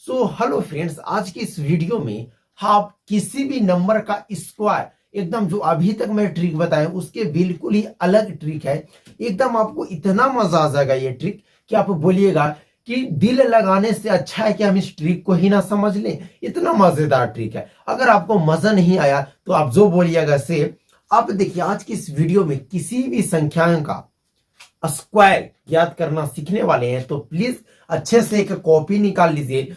Hello friends, आज की इस वीडियो में आप किसी भी नंबर का स्क्वायर एकदम जो अभी तक मैं ट्रिक बताया उसके बिल्कुल ही अलग ट्रिक है। एकदम आपको इतना मजा आ जाएगा ये ट्रिक कि आप बोलिएगा कि दिल लगाने से अच्छा है कि हम इस ट्रिक को ही ना समझ लें। इतना मजेदार ट्रिक है। अगर आपको मजा नहीं आया तो आप जो बोलिएगा से आप देखिए, आज की इस वीडियो में किसी भी संख्या का स्क्वायर याद करना सीखने वाले हैं तो प्लीज अच्छे से एक कॉपी निकाल लीजिए,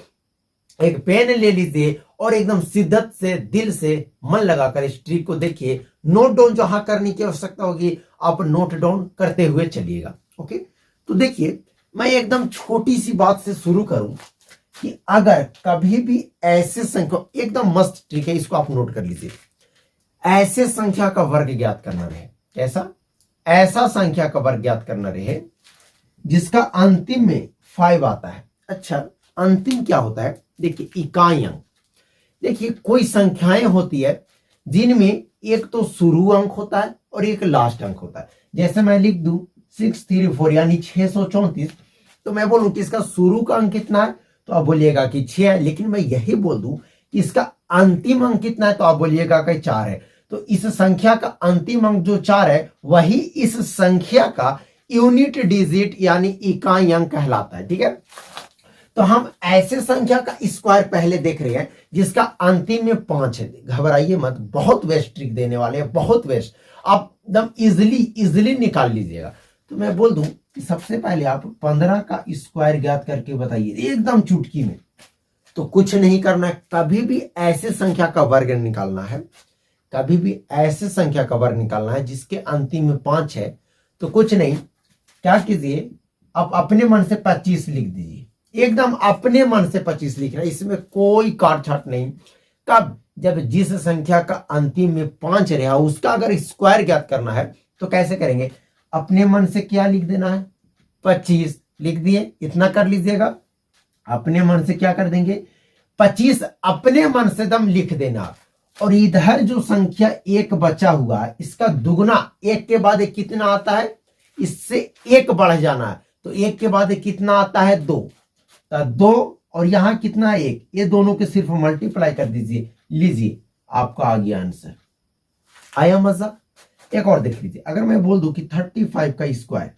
एक पेन ले लीजिए और एकदम शिद्दत से दिल से मन लगाकर इस ट्रिक को देखिए। नोट डाउन जहां करने की आवश्यकता होगी आप नोट डाउन करते हुए चलिएगा। ओके, तो देखिए मैं एकदम छोटी सी बात से शुरू करूं कि अगर कभी भी ऐसे संख्या, एकदम मस्त ट्रिक है, इसको आप नोट कर लीजिए। ऐसे संख्या का वर्ग ज्ञात करना रहे, कैसा? ऐसा संख्या का वर्ग ज्ञात करना रहे जिसका अंतिम में 5 आता है। अच्छा, अंतिम क्या होता है? देखिए इकाई अंक। देखिए कोई संख्याएं होती है जिनमें एक तो शुरू अंक होता है और एक लास्ट अंक होता है। जैसे मैं लिख दूं 634 यानी 634, तो मैं बोलूं कि इसका शुरू का अंक कितना है तो आप बोलिएगा कि 6 है। लेकिन मैं यही बोल दूं कि इसका अंतिम अंक कितना है तो आप बोलिएगा कि 4 है। तो इस संख्या का अंतिम अंक जो 4 है वही इस संख्या का यूनिट डिजिट यानी इकाई अंक कहलाता है। ठीक है, तो हम ऐसे संख्या का स्क्वायर पहले देख रहे हैं जिसका अंतिम में 5 है। घबराइए मत, बहुत बेस्ट ट्रिक देने वाले हैं, बहुत बेस्ट। आप एकदम इजिली निकाल लीजिएगा। तो मैं बोल दूं कि सबसे पहले आप 15 का स्क्वायर ज्ञात करके बताइए एकदम चुटकी में। तो कुछ नहीं करना है, कभी भी ऐसे संख्या का वर्ग निकालना है, कभी भी ऐसे संख्या का वर्ग निकालना है जिसके अंतिम में 5 है। तो कुछ नहीं, क्या कीजिए, आप अपने मन से 25 लिख दीजिए। एकदम अपने मन से 25 लिख रहे हैं, इसमें कोई काट छाट नहीं। कब? जब जिस संख्या का अंतिम में 5 रहा उसका अगर स्क्वायर ज्ञात करना है तो कैसे करेंगे? अपने मन से क्या लिख देना है? 25 लिख दिए, इतना कर लीजिएगा। अपने मन से क्या कर देंगे? 25 अपने मन से दम लिख देना। और इधर जो संख्या 1 बचा हुआ है इसका दुगुना, 1 के बाद एक कितना आता है, इससे 1 बढ़ जाना है। तो 1 के बाद एक कितना आता है? 2। तो 2 और यहां कितना? 1। ये दोनों के सिर्फ मल्टीप्लाई कर दीजिए, लीजिए आपका आ गया आंसर। आया मजा? एक और देख लीजिए, अगर मैं बोल दूं कि 35 का स्क्वायर,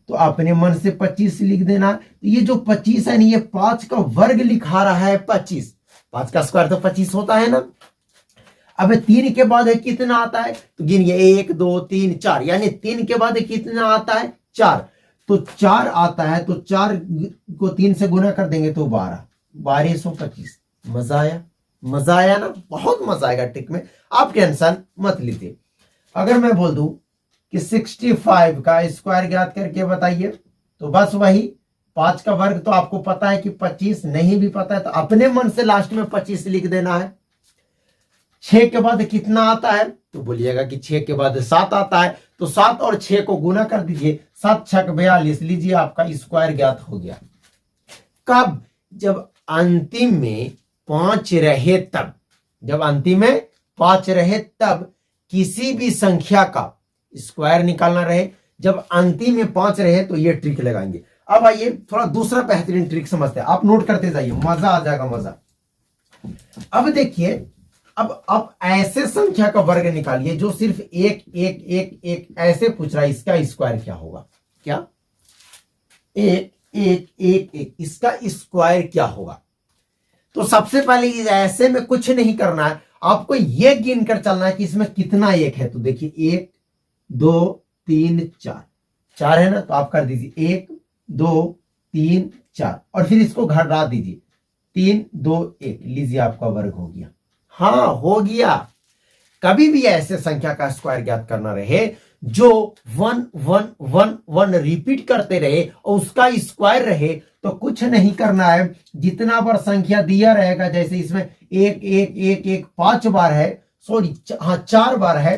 तो अपने मन से 25 लिख देना। तो ये जो 25 है ना, ये 5 का वर्ग लिखा रहा है 25। 5 का स्क्वायर तो 25 होता है ना। अब 3 के बाद है कितना आता है तो गिनिए, 1 2 3 4, यानी 3 के बाद कितना आता है? 4। तो 4 आता है, तो 4 को 3 से गुना कर देंगे तो 1225। मजा आया? मजा आया ना? बहुत मजा आएगा ट्रिक में, आप टेंशन मत लीजिए। अगर मैं बोल दूं कि 65 का स्क्वायर ज्ञात करके बताइए, तो बस वही 5 का वर्ग तो आपको पता है कि 25, नहीं भी पता है तो अपने मन से लास्ट में 25 लिख देना है। 6 के बाद कितना आता है तो बोलिएगा कि 6 के बाद 7 आता है। तो 7 और 6 को गुना कर दीजिए, 7 6 42, लीजिए आपका स्क्वायर ज्ञात हो गया। कब? जब अंतिम में 5 रहे तब। जब अंतिम में 5 रहे तब किसी भी संख्या का स्क्वायर निकालना रहे, जब अंतिम में 5 रहे तो ये ट्रिक लगाएंगे। अब आइए थोड़ा दूसरा बेहतरीन ट्रिक समझते हैं, आप नोट करते जाइए, मजा आ जाएगा, मजा। अब देखिए, अब आप ऐसे संख्या का वर्ग निकालिए जो सिर्फ 1 1 1 1 ऐसे पूछ रहा है, इसका स्क्वायर क्या होगा? क्या? 1 1 1 1, इसका स्क्वायर क्या होगा? तो सबसे पहले ऐसे में कुछ नहीं करना है, आपको ये गिन कर चलना है कि इसमें कितना 1 है। तो देखिए 1 2 3 4, 4 है ना, तो आप कर दीजिए 1 2 3 4 और फिर इसको घटा दीजिए 3 2 1, लीजिए आपका वर्ग हो गया। हाँ, हो गया। कभी भी ऐसे संख्या का स्क्वायर ज्ञात करना रहे जो 1 1 1 1 रिपीट करते रहे और उसका स्क्वायर रहे, तो कुछ नहीं करना है। जितना बार संख्या दिया रहेगा, जैसे इसमें 1 1 1 1 5 बार है, सॉरी हाँ 4 बार है,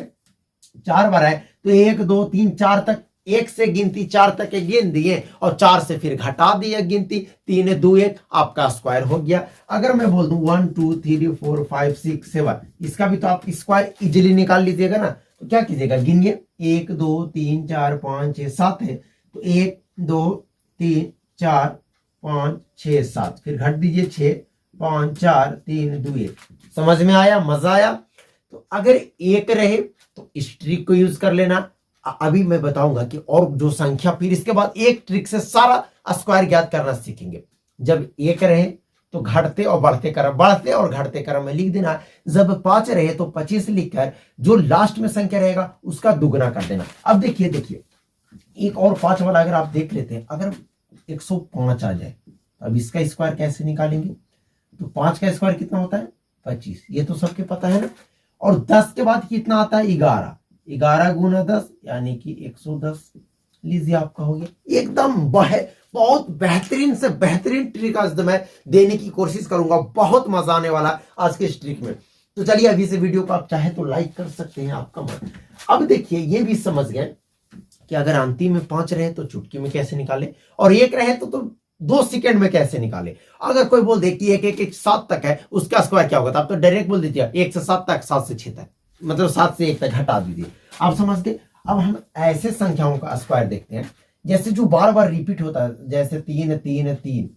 4 बार है, तो 1 2 3 4 तक, 1 से गिनती 4 तक गिन दिए और 4 से फिर घटा दिए गिनती, 3 2 1, आपका स्क्वायर हो गया। अगर मैं बोल दूं 1 2 3 4 5 6 7, इसका भी तो आप स्क्वायर इजीली निकाल लीजिएगा ना। तो क्या कीजिएगा, गिनिए 1 2 3 4 5 6 7 है, तो 1 2 3 4 5 6 7, फिर घट दीजिए 6 5 4 3 2 1। समझ में आया, मजा आया। तो अगर एक रहे तो इस ट्रिक को यूज कर लेना। अभी मैं बताऊंगा कि और जो संख्या, फिर इसके बाद एक ट्रिक से सारा स्क्वायर ज्ञात करना सीखेंगे। जब एक रहे तो घटते और बढ़ते क्रम, बढ़ते और घटते क्रम में लिख देना। जब 5 रहे तो 25 लिखकर जो लास्ट में संख्या रहेगा उसका दुगना कर देना। अब देखिए एक और 5 वाला अगर आप देख लेते हैं, अगर 105 आ जाए, अब इसका स्क्वायर कैसे निकालेंगे? तो 5 का स्क्वायर कितना होता है? 25, ये तो सबके पता है ना। और 10 के बाद कितना आता है? 11, 11 गुना 10 यानी कि 110। लीजिए आपका हो गया। एकदम बहुत बेहतरीन से बेहतरीन ट्रिक आज मैं देने की कोशिश करूंगा, बहुत मजा आने वाला आज के इस ट्रिक में। तो चलिए अभी से वीडियो को आप चाहे तो लाइक कर सकते हैं, आपका मन। अब देखिए ये भी समझ गए कि अगर अंतिम में 5 रहे तो चुटकी में कैसे निकाले, और एक रहे तो 2 सेकंड में कैसे निकाले। अगर कोई बोल दे कि 1 1 1 7 तक है, उसका स्क्वायर क्या होगा, तो आप तो डायरेक्ट बोल दीजिए 1 से 7 तक, 7 से 6 तक, मतलब 7 से 1 तक घटा दीजिए। आप समझ गए। अब हम ऐसे संख्याओं का स्क्वायर देखते हैं जैसे जो बार बार रिपीट होता है, जैसे 3 3 3।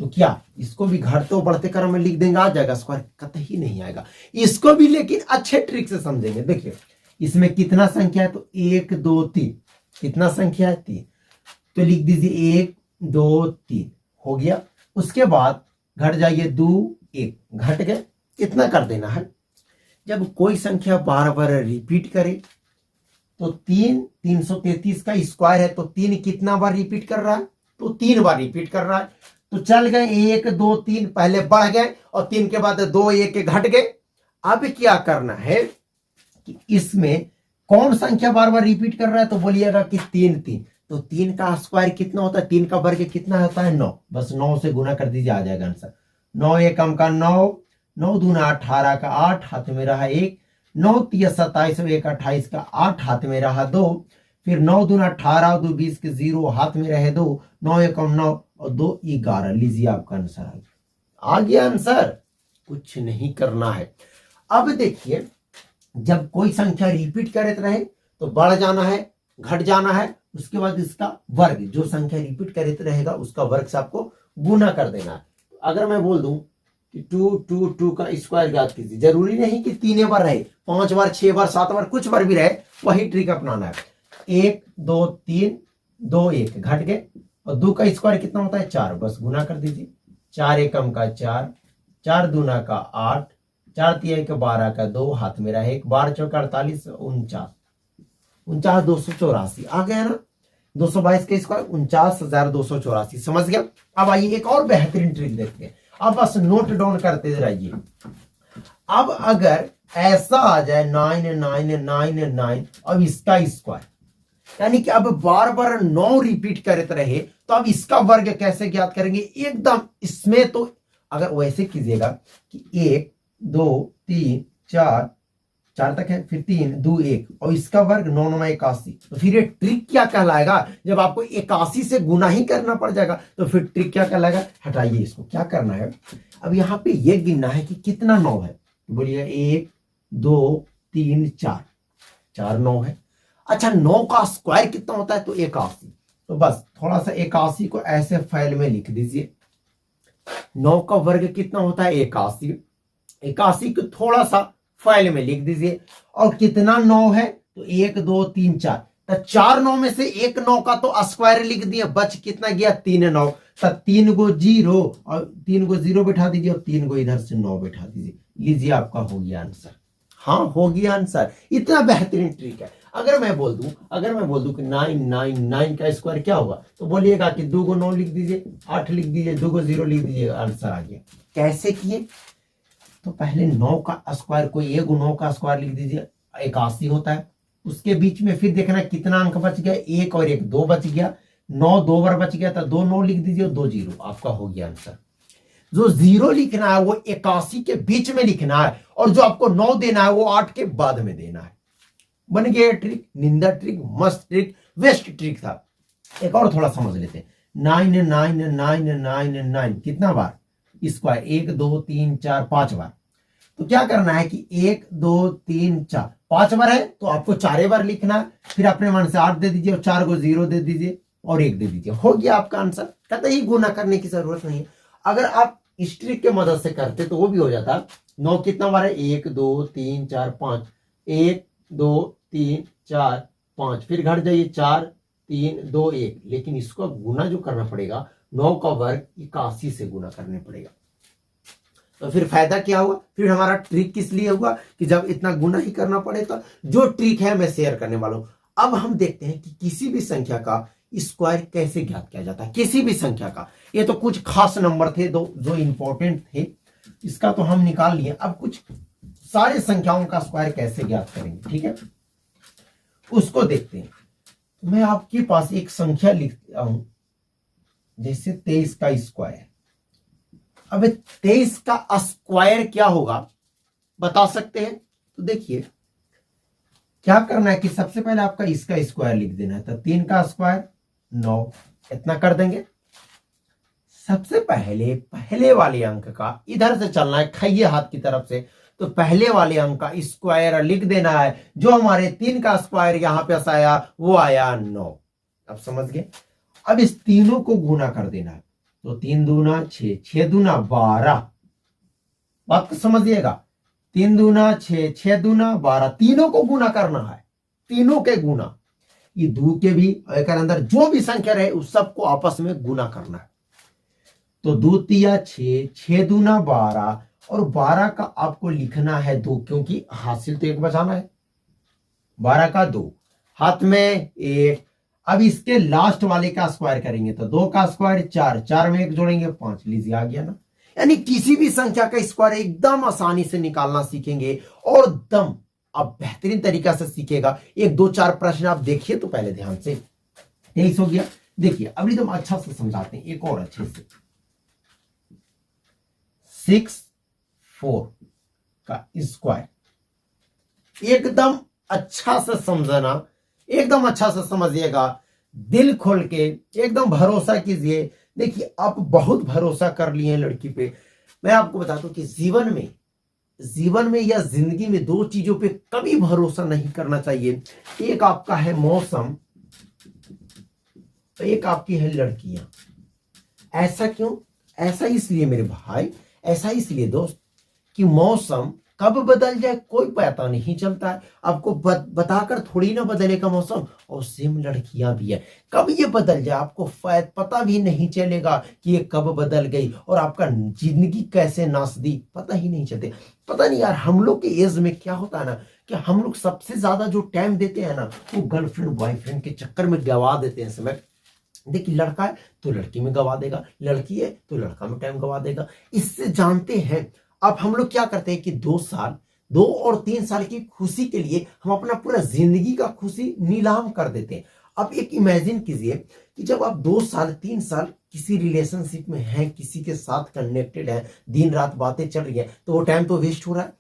तो क्या इसको भी घटते और बढ़ते क्रम में लिख देंगे, आ जाएगा स्क्वायर? कतई नहीं आएगा। इसको भी लेकिन अच्छे ट्रिक से समझेंगे। देखिए इसमें कितना संख्या है, तो 1 2 3। कितना संख्या है? 3। तो लिख दीजिए 1 2 3 हो गया। उसके बाद घट जाइए 2 1, घट गए, इतना कर देना है। जब कोई संख्या बार बार रिपीट करे तो 333 का स्क्वायर है, तो 3 कितना बार रिपीट कर रहा है? तो 3 बार रिपीट कर रहा है। तो चल गए 1 2 3, पहले बढ़ गए और 3 के बाद 2 1 घट गए। अब क्या करना है कि इसमें कौन संख्या बार बार रिपीट कर रहा है, तो बोलिएगा कि 3 3। तो 3 का स्क्वायर कितना होता है? 3 का वर्ग कितना होता है? 9। बस 9 से गुना कर दीजिए, आ जाएगा आंसर। 9 एकम का 9, 9 दूना 18 का 8, हाथ में रहा 1, 9 3 27 और 1 28 का 8, हाथ में रहा 2, फिर 9 दूना 18 2 20 के 0, हाथ में रहे 2, 9 एकम 9 और 2 11। लीजिए आपका आंसर आ गया। आ गया आंसर, कुछ नहीं करना है। अब देखिए जब कोई संख्या रिपीट करते रहे तो बढ़ जाना है, घट जाना है, उसके बाद इसका वर्ग, जो संख्या रिपीट करते रहेगा उसका वर्ग से आपको गुना कर देना है। अगर मैं बोल दूं कि 2 2 2 का स्क्वायर ज्ञात कीजिए, जरूरी नहीं कि 3 बार रहे, 5 बार 6 बार 7 बार कुछ बार भी रहे, वही ट्रिक अपनाना है। 1 2 3 2 1 घट गए, और 2 का स्क्वायर कितना होता है? 4, बस गुना कर दीजिए। 4 एकम का 4, 4 दूना का 8, 4 3 का 12 का 2, हाथ में रहा 1, 12 चौका 48, 49 284 आ गया ना। 222 का स्क्वायर 49,284। समझ गया। अब आइए एक और बेहतरीन ट्रिक देखते हैं। अब बस नोट डाउन करते रहिए। अब अगर ऐसा आ जाए 9 9 9 9, अब इसका स्क्वायर, यानी कि अब बार बार 9 रिपीट करते रहे, तो अब इसका वर्ग कैसे ज्ञात करेंगे? एकदम इसमें तो अगर वैसे कीजिएगा कि 1 2 3 4 4 तक है, फिर 3 2 1, और इसका वर्ग 9 9 81। तो फिर ये ट्रिक क्या कहलाएगा? जब आपको 81 से गुना ही करना पड़ जाएगा तो फिर ट्रिक क्या कहलाएगा? हटाइए इसको। क्या करना है, अब यहाँ पे ये गिनना है कि कितना 9 है। बोलिए 1 2 3 4, 4 9 है। अच्छा 9 का स्क्वायर कितना होता है? तो 81। तो बस थोड़ा सा 81 को ऐसे फाइल में लिख दीजिए। 9 का वर्ग कितना होता है? 81। 81 को थोड़ा सा फाइल में लिख दीजिए। और कितना 9 है? तो 1 2 3 4, तो 4 9 में से 1 9 का तो स्क्वायर लिख दिए, बच कितना गया? 3 9। तो 3 को 0 और 3 को 0 बैठा दीजिए, और 3 को इधर से 9 बैठा दीजिए। लीजिए आपका हो गया आंसर। हाँ हो गया आंसर। इतना बेहतरीन ट्रिक है। अगर मैं बोल दूं कि 999 का स्क्वायर क्या होगा, तो बोलिएगा कि 2 को 9 लिख दीजिए, 8 लिख दीजिए, 2 को 0 लिख दीजिए, आंसर आ गया। कैसे किए? तो पहले 9 का स्क्वायर, कोई एक 9 का स्क्वायर लिख दीजिए, 81 होता है। उसके बीच में फिर देखना कितना अंक बच गया, 1 और 1 2 बच गया, 9 2 बार बच गया, तो 2 9 लिख दीजिए, 2 0, आपका हो गया आंसर। जो 0 लिखना है वो 81 के बीच में लिखना है, और जो आपको 9 देना है वो 8 के बाद में देना है। बन गया ट्रिक। निंदा ट्रिक, मस्त ट्रिक, वेस्ट ट्रिक था। एक और थोड़ा समझ लेते हैं। 9 9 9 9 9 कितना बार? स्क्वायर 1 2 3 4 5 बार। तो क्या करना है कि 1 2 3 4 5 बार है, तो आपको 4 बार लिखना है। फिर अपने मन से 8 दे दीजिए और 4 को 0 दे दीजिए, और 1 दे दीजिए, हो गया आपका आंसर। कतई गुना करने की जरूरत नहीं है। अगर आप इस ट्रिक के मदद से करते तो वो भी हो जाता। 9 कितना बार है? 1 2 3 4 5, 1 2 3 4 5, फिर घट जाइए 4 3 2 1, लेकिन इसको गुना जो करना पड़ेगा 9 का वर्ग 81 से गुना करने पड़ेगा। तो फिर फायदा क्या हुआ? फिर हमारा ट्रिक किस लिए हुआ कि जब इतना गुना ही करना पड़े, तो जो ट्रिक है मैं शेयर करने वाला हूं। अब हम देखते हैं कि किसी भी संख्या का स्क्वायर कैसे ज्ञात किया जाता है। किसी भी संख्या का, ये तो कुछ खास नंबर थे दो जो इंपॉर्टेंट थे, इसका तो हम निकाल लिए। अब कुछ सारे संख्याओं का स्क्वायर कैसे ज्ञात करेंगे, ठीक है, उसको देखते हैं। मैं आपके पास एक संख्या लिखता हूं, जैसे 23 का स्क्वायर। अब 23 का स्क्वायर क्या होगा बता सकते हैं? तो देखिए क्या करना है कि सबसे पहले आपका इसका स्क्वायर लिख देना है। तो 3 का स्क्वायर 9, इतना कर देंगे। सबसे पहले वाले अंक का इधर से चलना है, खाइए हाथ की तरफ से। तो पहले वाले अंक का स्क्वायर लिख देना है। जो हमारे 3 का स्क्वायर यहां पे आया वो आया 9। अब समझ गए? अब इस तीनों को गुना कर देना है। तो 3 दूना 6, 6 दूना 12। बात को समझिएगा, 3 दूना 6, 6 दूना 12, तीनों को गुना करना है, तीनों के गुना। ये दो के भी एक अंदर जो भी संख्या रहे उस सबको आपस में गुना करना है। तो 2 तिया 6, 6 दूना 12, और 12 का आपको लिखना है 2, क्योंकि हासिल तो 1 बचाना है। 12 का 2, हाथ में 1। अब इसके लास्ट वाले का स्क्वायर करेंगे तो 2 का स्क्वायर 4, 4 में 1 जोड़ेंगे 5, लीजिए आ गया ना। यानी किसी भी संख्या का स्क्वायर एकदम आसानी से निकालना सीखेंगे और दम आप बेहतरीन तरीका से सीखेगा। 1 2 4 प्रश्न आप देखिए तो पहले ध्यान से। 23 हो गया। देखिए अब एकदम अच्छा से समझाते हैं एक और अच्छे से। 6 4 का स्क्वायर एकदम अच्छा से समझना, एकदम अच्छा से समझिएगा, दिल खोल के एकदम भरोसा कीजिए। देखिए आप बहुत भरोसा कर लिए हैं लड़की पे। मैं आपको बताता हूं कि जीवन में या जिंदगी में 2 चीजों पे कभी भरोसा नहीं करना चाहिए। एक आपका है मौसम, एक आपकी है लड़कियां। ऐसा क्यों? ऐसा इसलिए मेरे भाई, ऐसा इसलिए दोस्त कि मौसम कब बदल जाए कोई पता नहीं चलता है। आपको बताकर थोड़ी ना बदलेगा मौसम। और सेम लड़कियां भी है, कब ये बदल जाए आपको पता भी नहीं चलेगा कि ये कब बदल गई और आपका जिंदगी कैसे नाश दी, पता ही नहीं चलते। पता नहीं यार, हम लोग के एज में क्या होता है ना कि हम लोग सबसे ज्यादा जो टाइम देते हैं ना वो गर्लफ्रेंड बॉयफ्रेंड के चक्कर में गवा देते हैं समय। देखिए लड़का है तो लड़की में गवा देगा, लड़की है तो लड़का में टाइम गवा देगा। इससे जानते हैं अब हम लोग क्या करते हैं कि 2 और 3 साल की खुशी के लिए हम अपना पूरा जिंदगी का खुशी नीलाम कर देते हैं। अब एक इमेजिन कीजिए कि जब आप 2 साल 3 साल किसी रिलेशनशिप में हैं, किसी के साथ कनेक्टेड है, दिन रात बातें चल रही है, तो वो टाइम तो वेस्ट हो रहा है।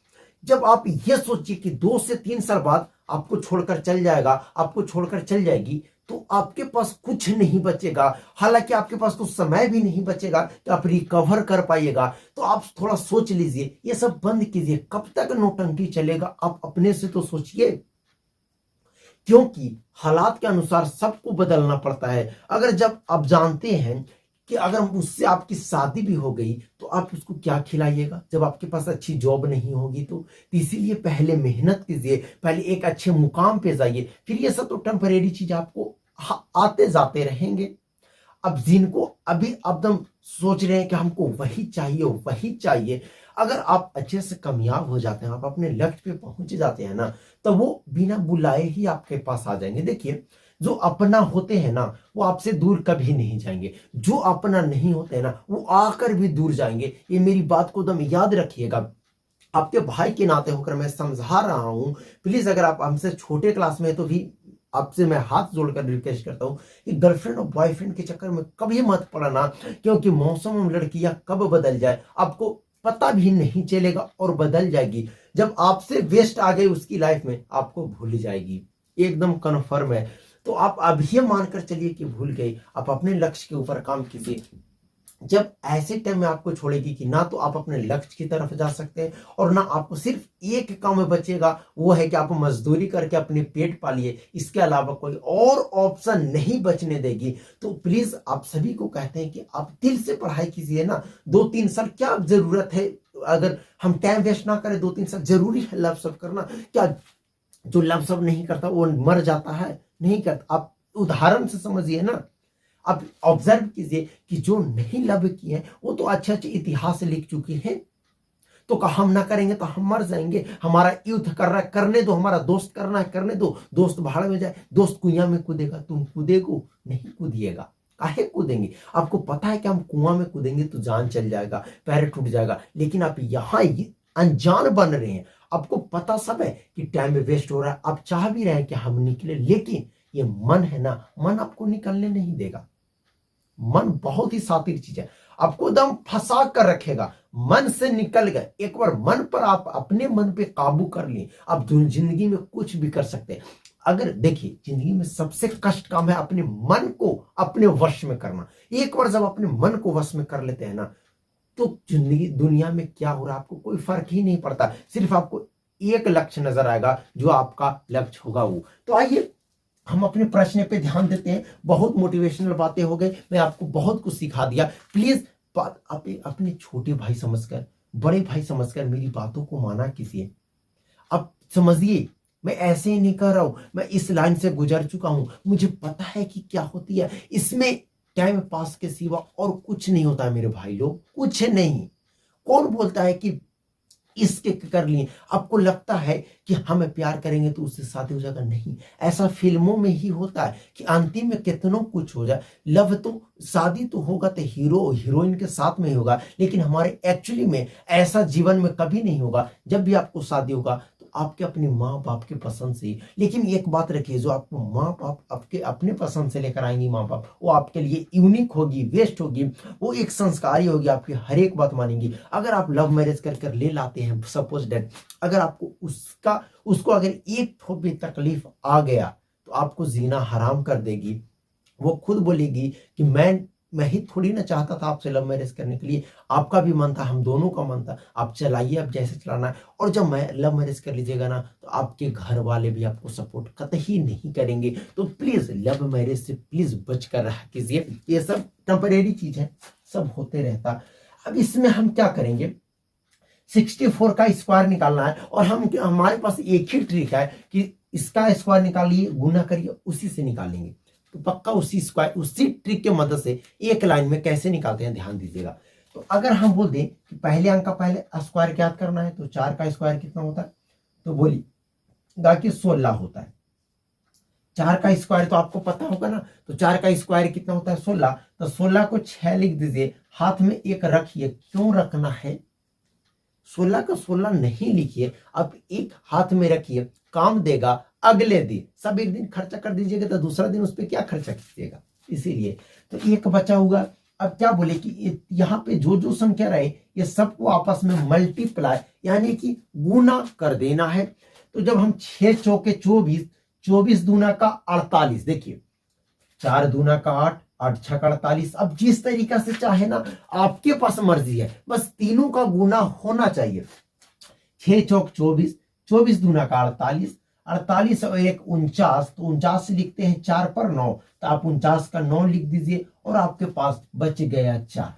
जब आप ये सोचिए कि 2 से 3 साल बाद आपको छोड़कर चल जाएगा, आपको छोड़कर चल जाएगी, तो आपके पास कुछ नहीं बचेगा। हालांकि आपके पास कुछ समय भी नहीं बचेगा कि आप रिकवर कर पाइएगा। तो आप थोड़ा सोच लीजिए, ये सब बंद कीजिए। कब तक नौटंकी चलेगा? आप अपने से तो सोचिए, क्योंकि हालात के अनुसार सबको बदलना पड़ता है। अगर जब आप जानते हैं कि अगर उससे आपकी शादी भी हो गई तो आप उसको क्या खिलाइएगा जब आपके पास अच्छी जॉब नहीं होगी? तो इसीलिए पहले मेहनत कीजिए, पहले एक अच्छे मुकाम पे जाइए, फिर ये सब तो टेम्परेरी चीज आपको आते जाते रहेंगे। अब जिनको अभी एकदम सोच रहे हैं कि हमको वही चाहिए, अगर आप अच्छे से कामयाब हो जाते हैं, आप अपने लक्ष्य पे पहुंच जाते हैं ना, तो वो बिना बुलाए ही आपके पास आ जाएंगे। देखिए जो अपना होते हैं ना वो आपसे दूर कभी नहीं जाएंगे, जो अपना नहीं होते हैं ना वो आकर भी दूर जाएंगे। ये मेरी बात को एकदम याद रखिएगा। आपके भाई के नाते होकर मैं समझा रहा हूं, प्लीज अगर आप हमसे छोटे क्लास में है तो भी आपसे मैं हाथ जोड़कर रिक्वेस्ट करता हूं कि गर्लफ्रेंड और बॉयफ्रेंड के चक्कर में कभी मत पड़ना, क्योंकि मौसम और लड़कियां कब बदल जाए आपको पता भी नहीं चलेगा और बदल जाएगी। जब आपसे वेस्ट आ गई उसकी लाइफ में आपको भूल जाएगी, एकदम कन्फर्म है। तो आप अभी मानकर चलिए कि भूल गई। आप अपने लक्ष्य के ऊपर काम कीजिए, जब ऐसे टाइम में आपको छोड़ेगी कि ना तो आप अपने लक्ष्य की तरफ जा सकते हैं और ना आपको सिर्फ एक काम में बचेगा, वो है कि आप मजदूरी करके अपने पेट पालिए, इसके अलावा कोई और ऑप्शन नहीं बचने देगी। तो प्लीज आप सभी को कहते हैं कि आप दिल से पढ़ाई कीजिए ना। 2-3 साल क्या जरूरत है, अगर हम टाइम वेस्ट ना करें 2-3 साल, जरूरी है लव सब करना क्या? जो लव सब नहीं करता वो मर जाता है? नहीं करता। आप उदाहरण से समझिए ना, आप ऑब्जर्व कीजिए कि जो नहीं लव किए वो तो अच्छे अच्छे इतिहास लिख चुके हैं। तो कहा हम ना करेंगे तो हम मर जाएंगे, हमारा युद्ध कर रहा है करने दो, हमारा दोस्त करना है करने दो, दोस्त भाड़ में जाए, दोस्त कुआं में कूदेगा, तुम कूदेगो? नहीं कूदिएगा। काहे कूदेंगे? आपको पता है कि हम कुआं में कूदेंगे तो जान चल जाएगा, पैर टूट जाएगा, लेकिन आप यहाँ अनजान बन रहे हैं। आपको पता सब है कि टाइम वेस्ट हो रहा है, आप चाह भी रहे हैं कि हम निकले, लेकिन ये मन है ना, मन आपको निकलने नहीं देगा। मन बहुत ही सातिर चीज है, आपको एकदम फंसा कर रखेगा। मन से निकल गए, एक बार मन पर आप अपने मन पे काबू कर लिए, आप जिंदगी में कुछ भी कर सकते हैं। अगर देखिए, जिंदगी में सबसे कष्ट काम है अपने मन को अपने वश में करना। एक बार जब अपने मन को वश में कर लेते हैं ना, तो जिंदगी दुनिया में क्या हो रहा है आपको कोई फर्क ही नहीं पड़ता। सिर्फ आपको एक लक्ष्य नजर आएगा, जो आपका लक्ष्य होगा वो। तो आइए हम अपने प्रश्न पे ध्यान देते हैं। बहुत मोटिवेशनल बातें हो गई, मैं आपको बहुत कुछ सिखा दिया। प्लीज अपने छोटे भाई समझकर, बड़े भाई समझकर मेरी बातों को माना कीजिए। अब समझिए, मैं ऐसे ही नहीं कर रहा हूं, मैं इस लाइन से गुजर चुका हूं, मुझे पता है कि क्या होती है इसमें। टाइम पास के सिवा और कुछ नहीं होता है मेरे भाई लोग, कुछ नहीं। कौन बोलता है कि इसके कर लिए? आपको लगता है कि हमें प्यार करेंगे तो उससे शादी हो जाएगा? नहीं, ऐसा फिल्मों में ही होता है कि अंतिम में कितनों कुछ हो जाए। लव तो, शादी तो होगा तो हीरो हीरोइन के साथ में ही होगा, लेकिन हमारे एक्चुअली में ऐसा जीवन में कभी नहीं होगा। जब भी आपको शादी होगा तो आपके अपने माँ बाप के पसंद से। लेकिन एक बात रखिए, जो आपको माँ बाप आपके अपने पसंद से लेकर आएंगी माँ बाप, वो आपके लिए यूनिक होगी, बेस्ट होगी, वो एक संस्कारी होगी, आपकी हर एक बात मानेंगी। अगर आप लव मैरिज कर कर ले लाते हैं, सपोज दैट अगर आपको उसको अगर एक ठोप भी तकलीफ आ गया तो आपको जीना हराम कर देगी। वो खुद बोलेगी कि मैं ही थोड़ी ना चाहता था आपसे लव मैरिज करने के लिए, आपका भी मन था, हम दोनों का मन था, आप चलाइए, आप जैसे चलाना है। और जब मैं लव मैरिज कर लीजिएगा ना, तो आपके घर वाले भी आपको सपोर्ट कतई नहीं करेंगे। तो प्लीज लव मैरिज से प्लीज बच कर रहा कीजिए, ये सब टेम्परेरी चीज है, सब होते रहता। अब इसमें हम क्या करेंगे, 64 का स्क्वायर निकालना है, और हमारे पास एक ही ट्रिक है कि इसका स्क्वायर निकालिए, गुना करिए, उसी से निकालेंगे। तो पक्का उसी स्क्वायर, उसी ट्रिक के मदद से एक लाइन में कैसे निकालते हैं ध्यान दीजिएगा। तो अगर हम बोल दें कि पहले अंक का पहले स्क्वायर ज्ञात करना है, तो 4 का स्क्वायर कितना होता है? तो बोलिएगा कि 16 होता है। 4 का स्क्वायर तो आपको पता होगा ना, तो 4 का स्क्वायर कितना होता है? 16। तो 16 को 6 लिख दीजिए, हाथ में एक रखिए। क्यों रखना है? 16 का 16 नहीं लिखिए, आप एक हाथ में रखिए, काम देगा। अगले दिन सब एक दिन खर्चा कर दीजिएगा तो दूसरा दिन उस पर क्या खर्चा कीजिएगा, इसीलिए। तो एक बचा हुआ। अब क्या बोले कि यहाँ पे जो जो संख्या रहे ये सबको आपस में मल्टीप्लाई यानी कि गुना कर देना है। तो जब हम 6 चौके 24, 24 दूना का 48, देखिए 4 दूना का 8, 8 6 का 48। अब जिस तरीका से चाहे ना, आपके पास मर्जी है, बस तीनों का गुना होना चाहिए। 6 चौक 24, 24 दूना का 48, 48 और 1 49, तो 49 लिखते हैं, 4 पर 9, तो आप 49 का 9 लिख दीजिए, और आपके पास बच गया 4।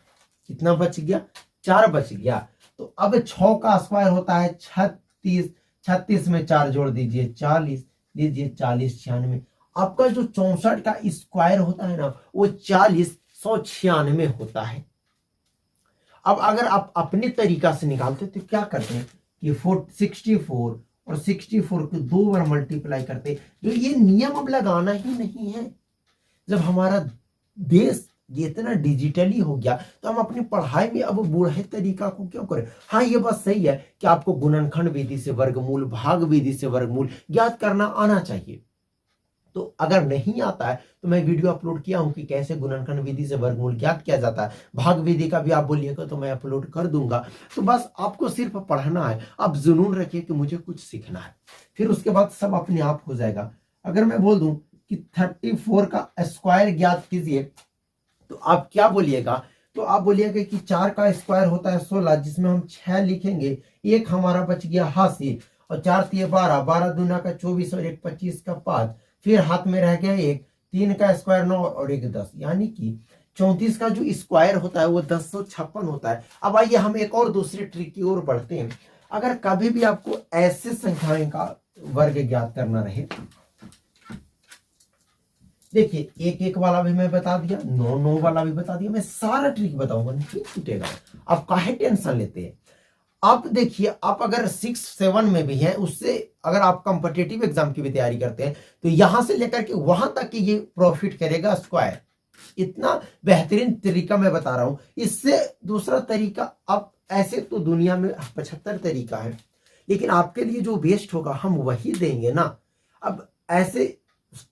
कितना बच गया? 4 बच गया। तो अब 6 का स्क्वायर होता है 36, 36 में 4 जोड़ दीजिए 40, लीजिए 40 96। आपका जो 64 का स्क्वायर होता है ना, वो 4096 होता है। अब अगर आप अपने तरीका से निकालते तो क्या करते हैं कि 64 और 64 को 2 बार मल्टीप्लाई करते। जो ये नियम अब लगाना ही नहीं है। जब हमारा देश ये इतना डिजिटली हो गया, तो हम अपनी पढ़ाई में अब बूढ़े तरीका को क्यों करें? हाँ, ये बात सही है कि आपको गुणनखंड विधि से वर्गमूल, भाग विधि से वर्गमूल ज्ञात करना आना चाहिए। तो अगर नहीं आता है तो मैं वीडियो अपलोड किया हूं कि कैसे गुणनखंड विधि से वर्गमूल ज्ञात किया जाता है। भाग विधि का भी आप बोलिएगा तो मैं अपलोड कर दूंगा। तो बस आपको सिर्फ पढ़ना है, आप जुनून रखिए कि मुझे कुछ सीखना है, फिर उसके बाद सब अपने आप हो जाएगा। अगर मैं बोल दूं कि 34 का स्क्वायर ज्ञात कीजिए, तो आप क्या बोलिएगा? तो आप बोलिएगा कि 4 का स्क्वायर होता है 16, जिसमें हम 6 लिखेंगे, एक हमारा बच गया हासिल, और 4 तिये 12, 12 दूना का 24 और 1 25 का 5, फिर हाथ में रह गया 1, 3 का स्क्वायर 9 और 1 10, यानी कि 34 का जो स्क्वायर होता है वो 1056 होता है। अब आइए हम एक और दूसरी ट्रिक की ओर बढ़ते हैं। अगर कभी भी आपको ऐसे संख्याएं का वर्ग ज्ञात करना रहे, देखिए 1 1 वाला भी मैं बता दिया, 9 9 वाला भी बता दिया, मैं सारा ट्रिक बताऊंगा, नहीं छूटेगा। आप काहे टेंशन लेते हैं। आप देखिए, आप अगर 6 7 में भी हैं, उससे अगर आप कॉम्पिटिटिव एग्जाम की भी तैयारी करते हैं, तो यहां से लेकर के वहां तक कि ये प्रॉफिट करेगा स्क्वायर। इतना बेहतरीन तरीका मैं बता रहा हूं। इससे दूसरा तरीका, आप ऐसे तो दुनिया में 75 तरीका है, लेकिन आपके लिए जो बेस्ट होगा हम वही देंगे ना। अब ऐसे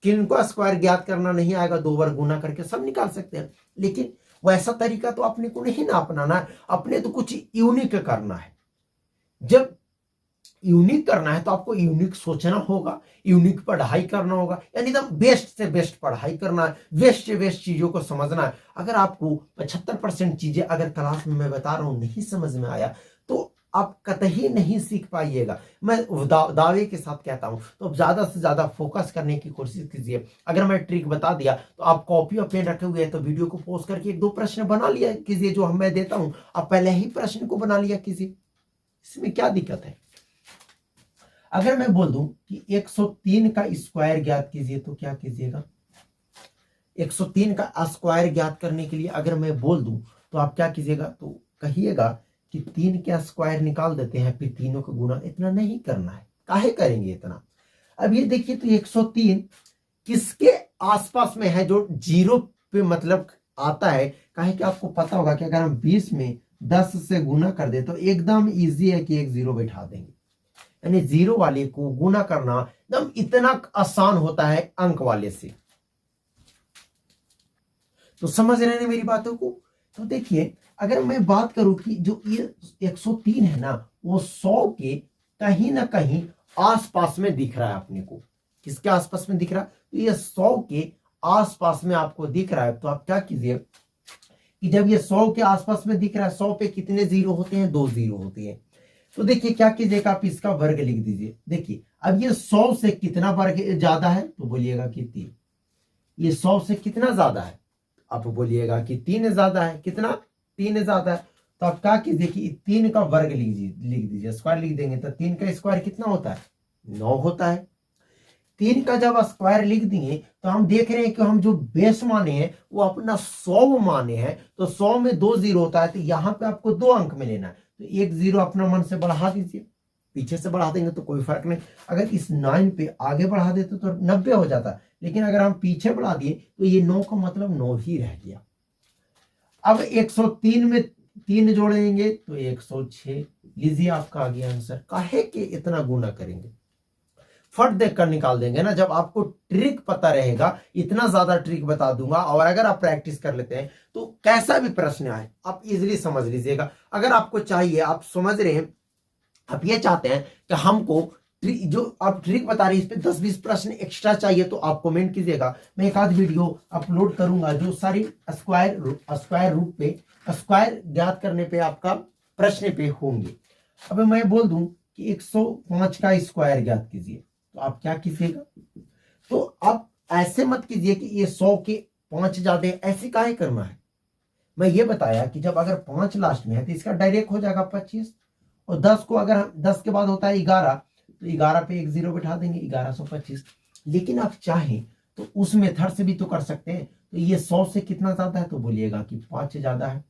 किनको स्क्वायर ज्ञात करना नहीं आएगा, 2 बार गुना करके सब निकाल सकते हैं, लेकिन वैसा तरीका तो अपने को नहीं ना अपनाना है। अपने तो कुछ यूनिक करना है। जब यूनिक करना है तो आपको यूनिक सोचना होगा, यूनिक पढ़ाई करना होगा, यानी एकदम बेस्ट से बेस्ट पढ़ाई करना है, बेस्ट से बेस्ट चीजों को समझना है। अगर आपको 75% चीजें अगर क्लास में मैं बता रहा हूं नहीं समझ में आया, तो आप कतई नहीं सीख पाइएगा। मैं दावे के साथ कहता हूं, तो ज्यादा से ज्यादा फोकस करने की कोशिश कीजिए। अगर मैं ट्रिक बता दिया तो आप कॉपी और पेन रखे हुए हैं, तो वीडियो को पॉज करके 1 2 प्रश्न बना लिया कीजिए जो मैं देता हूं। आप पहले ही प्रश्न को बना लिया कीजिए, इसमें क्या दिक्कत है। अगर मैं बोल दूं कि 103 का स्क्वायर ज्ञात कीजिए, तो क्या कीजिएगा। 103 का स्क्वायर ज्ञात करने के लिए अगर मैं बोल दूं तो आप क्या कीजिएगा, तो कहिएगा कि 3 के स्क्वायर निकाल देते हैं, फिर तीनों को गुना। इतना नहीं करना है, काहे करेंगे इतना। अब ये देखिए, तो 103 किसके आसपास में है, जो 0 पे मतलब आता है। काहे कि आपको पता होगा कि अगर हम 20 में 10 से गुना कर दे तो एकदम इजी है कि एक 0 बैठा देंगे, यानी 0 वाले को गुना करना एकदम इतना आसान होता है अंक वाले से। तो समझ रहे हैं मेरी बातों को। तो देखिए, अगर मैं बात करूं कि जो ये 103 है ना, वो 100 के कहीं ना कहीं आसपास में दिख रहा है अपने को। किसके आसपास में दिख रहा है, तो ये 100 के आसपास में आपको दिख रहा है। तो आप क्या कीजिए कि जब ये 100 के आसपास में दिख रहा है, 100 पे कितने 0 होते हैं, 2 0 होते हैं। तो देखिए क्या कीजिएगा, आप इसका वर्ग लिख दीजिए। देखिए अब ये 100 से कितना वर्ग ज्यादा है, तो बोलिएगा कि 3। ये 100 से कितना ज्यादा है, आप बोलिएगा कि 3 ज्यादा है। कितना, 3 ज्यादा है। तो आप क्या कीजिए कि 3 का वर्ग लिख दीजिए, स्क्वायर लिख देंगे, तो 3 का स्क्वायर कितना होता है, 9 होता है। 3 का जब स्क्वायर लिख दिए, तो हम देख रहे हैं कि हम जो बेस माने हैं वो अपना 100 माने हैं, तो 100 में 2 0 होता है, तो यहां पे आपको 2 अंक में लेना है। तो 1 0 अपना मन से बढ़ा दीजिए, पीछे से बढ़ा देंगे तो कोई फर्क नहीं। अगर इस 9 पे आगे बढ़ा देते तो 90 हो जाता, लेकिन अगर हम पीछे बढ़ा दिए तो ये 9 का मतलब 9 ही रह गया। अब 103 में 3 जोड़ेंगे तो 106। लीजिए आपका आ गया आंसर। काहे के इतना गुना करेंगे, फट देखकर निकाल देंगे ना। जब आपको ट्रिक पता रहेगा, इतना ज्यादा ट्रिक बता दूंगा, और अगर आप प्रैक्टिस कर लेते हैं तो कैसा भी प्रश्न आए आप इजीली समझ लीजिएगा। अगर आपको चाहिए, आप समझ रहे हैं, आप ये चाहते हैं कि हमको जो आप ट्रिक बता रहे हैं इस पे 10-20 प्रश्न एक्स्ट्रा चाहिए, तो आप कमेंट कीजिएगा। मैं एक आध वीडियो अपलोड करूंगा जो सारी स्क्वायर रूट पे, स्क्वायर ज्ञात करने पे आपका प्रश्न पे होंगे। अब मैं बोल दूं कि 105 का स्क्वायर ज्ञात कीजिए, तो आप क्या कीजिएगा। तो आप ऐसे मत कीजिए कि ये 100 के 5 ज्यादा, ऐसे काहे करना है। मैं ये बताया कि जब अगर 5 लास्ट में है तो इसका डायरेक्ट हो जाएगा 25, और 10 को अगर 10 के बाद होता है 11, तो 11 पे 1 0 बैठा देंगे, 1125। लेकिन आप चाहें तो उस मेथड से भी तो कर सकते हैं। तो ये 100 से कितना ज्यादा है, तो बोलिएगा कि 5 ज्यादा है।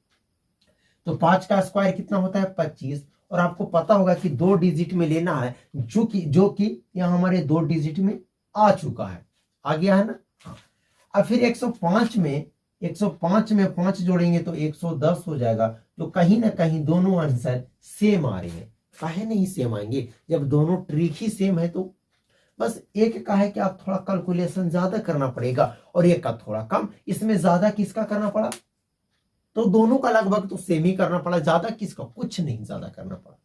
तो 5 का स्क्वायर कितना होता है, 25। और आपको पता होगा कि 2 डिजिट में लेना है, जो कि यहाँ हमारे 2 डिजिट में आ चुका है, आ गया है ना। हाँ, अब फिर 105 में 5 जोड़ेंगे तो 110 हो जाएगा। तो कहीं ना कहीं दोनों आंसर सेम आ रहे हैं। काहे नहीं सेम आएंगे, जब दोनों ट्रिक ही सेम है। तो बस एक का है कि आप थोड़ा कैलकुलेशन ज्यादा करना पड़ेगा, और एक का थोड़ा कम। इसमें ज्यादा किसका करना पड़ा, तो दोनों का लगभग तो सेम ही करना पड़ा। ज्यादा किसका, कुछ नहीं ज्यादा करना पड़ा।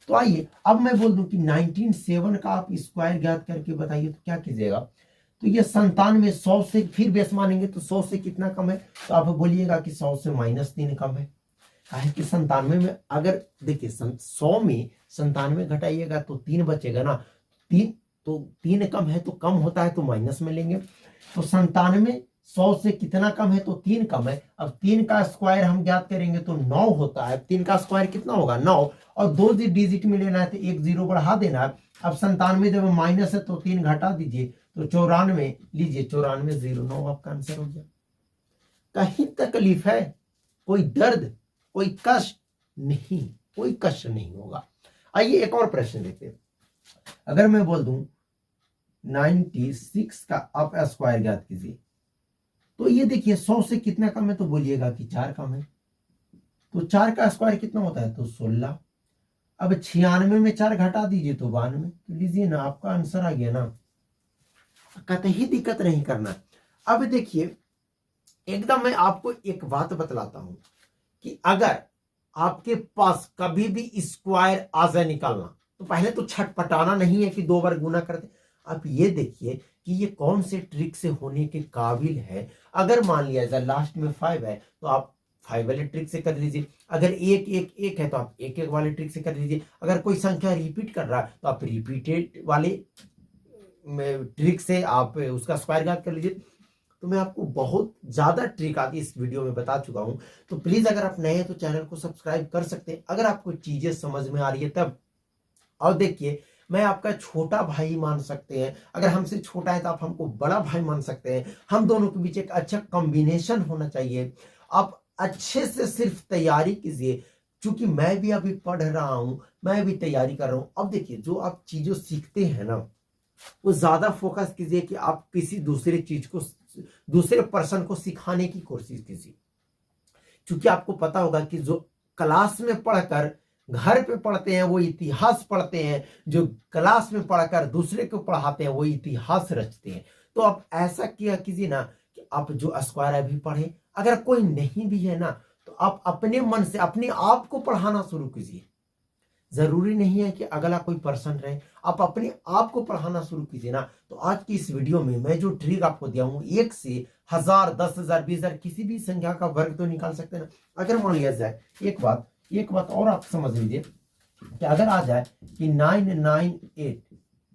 तो आइए अब मैं बोल दूं कि 197 का आप स्क्वायर ज्ञात करके बताइए, तो क्या कीजिएगा। तो ये 97 100 से फिर बेस मानेंगे तो 100 से कितना कम है, तो आप बोलिएगा कि 100 से -3 कम है। काहे कि 97 में अगर देखिए 100 में 97 घटाइएगा तो 3 बचेगा ना, 3 तो 3 कम है तो कम होता है तो माइनस में लेंगे। तो 97 100 से कितना कम है, तो 3 कम है। अब 3 का स्क्वायर हम ज्ञात करेंगे तो 9 होता है। 3 का स्क्वायर कितना होगा 9, और 2 डिजिट में लेना है तो 1 0 बढ़ा देना है। अब 97 जब माइनस है तो 3 घटा दीजिए तो 94 लीजिए, 94 09 आपका आंसर हो गया। कहीं तकलीफ है, कोई दर्द, कोई कष्ट नहीं, कोई कष्ट नहीं होगा। आइए एक और प्रश्न देखते हैं। अगर मैं बोल दूं 96 का आप स्क्वायर ज्ञात कीजिए, तो ये देखिए 100 से कितना कम है, तो बोलिएगा कि 4 कम है। तो 4 का स्क्वायर कितना होता है, तो 16। अब 96 में 4 घटा दीजिए तो 92। तो लीजिए ना, आपका आंसर आ गया ना, कतई दिक्कत नहीं करना। अब देखिए एकदम मैं आपको एक बात बतलाता हूं कि अगर आपके पास कभी भी स्क्वायर आ जाए निकालना, तो पहले तो छटपटाना नहीं है कि 2 बार गुना करते। आप ये देखिए कि ये कौन से ट्रिक से होने के काबिल है। अगर मान लिया जाए लास्ट में 5 है तो आप 5 वाले ट्रिक से कर लीजिए। अगर 1 1 1 है तो आप 1 1 वाले ट्रिक से कर लीजिए। अगर कोई संख्या रिपीट कर रहा है तो आप रिपीटेड वाले ट्रिक से आप उसका स्क्वायर ज्ञात कर लीजिए। तो मैं आपको बहुत ज्यादा ट्रिक आती इस वीडियो में बता चुका हूं। तो प्लीज अगर आप नए हैं तो चैनल को सब्सक्राइब कर सकते हैं अगर आपको चीजें समझ में आ रही है तब। और देखिए मैं आपका छोटा भाई मान सकते हैं, अगर हमसे छोटा है तो आप हमको बड़ा भाई मान सकते हैं। हम दोनों के बीच एक अच्छा कॉम्बिनेशन होना चाहिए। आप अच्छे से सिर्फ तैयारी कीजिए, क्योंकि मैं भी अभी पढ़ रहा हूं, मैं भी तैयारी कर रहा हूं। अब देखिए जो आप चीजों सीखते हैं ना, वो ज्यादा फोकस कीजिए कि आप किसी दूसरे चीज को, दूसरे पर्सन को सिखाने की कोशिश कीजिए। क्योंकि आपको पता होगा कि जो क्लास में पढ़कर घर पे पढ़ते हैं वो इतिहास पढ़ते हैं, जो क्लास में पढ़कर दूसरे को पढ़ाते हैं वो इतिहास रचते हैं। तो आप ऐसा किया कीजिए ना कि आप जो स्क्वायर अभी पढ़े, अगर कोई नहीं भी है ना तो आप अपने मन से अपने आप को पढ़ाना शुरू कीजिए। जरूरी नहीं है कि अगला कोई पर्सन रहे, आप अपने आप को पढ़ाना शुरू कीजिए ना। तो आज की इस वीडियो में मैं जो ट्रिक आपको दिया हूं, 1 से 1000 10,000 20,000 किसी भी संख्या का वर्ग तो निकाल सकते हैं ना। अगर मान लिया जाए एक बात और आप समझ लीजिए कि अगर आ जाए कि 998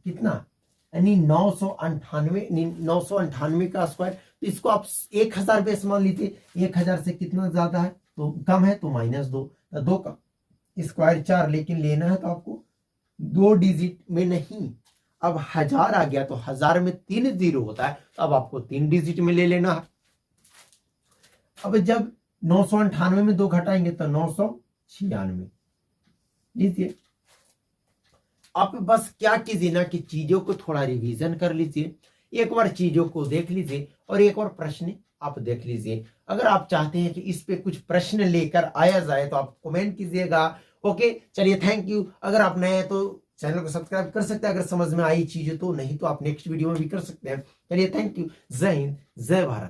कितना, यानी 998 का स्क्वायर, तो इसको आप 1000 बेस मान लीजिए। 1000 से कितना ज्यादा है तो कम है तो -2, 2 का स्क्वायर 4, लेकिन लेना है तो आपको 2 डिजिट में नहीं। अब 1000 आ गया तो 1000 में 3 जीरो होता है, तो अब आपको 3 डिजिट में ले लेना है। अब जब 998 में 2 घटाएंगे तो 996 लीजिए। आप बस क्या कीजिए ना कि चीजों को थोड़ा रिवीजन कर लीजिए, एक बार चीजों को देख लीजिए और एक और प्रश्न आप देख लीजिए। अगर आप चाहते हैं कि इस पे कुछ प्रश्न लेकर आया जाए तो आप कमेंट कीजिएगा। ओके चलिए, थैंक यू। अगर आप नए हैं तो चैनल को सब्सक्राइब कर सकते हैं अगर समझ में आई चीजें तो, नहीं तो आप नेक्स्ट वीडियो में भी कर सकते हैं। चलिए थैंक यू। जय हिंद, जय भारत।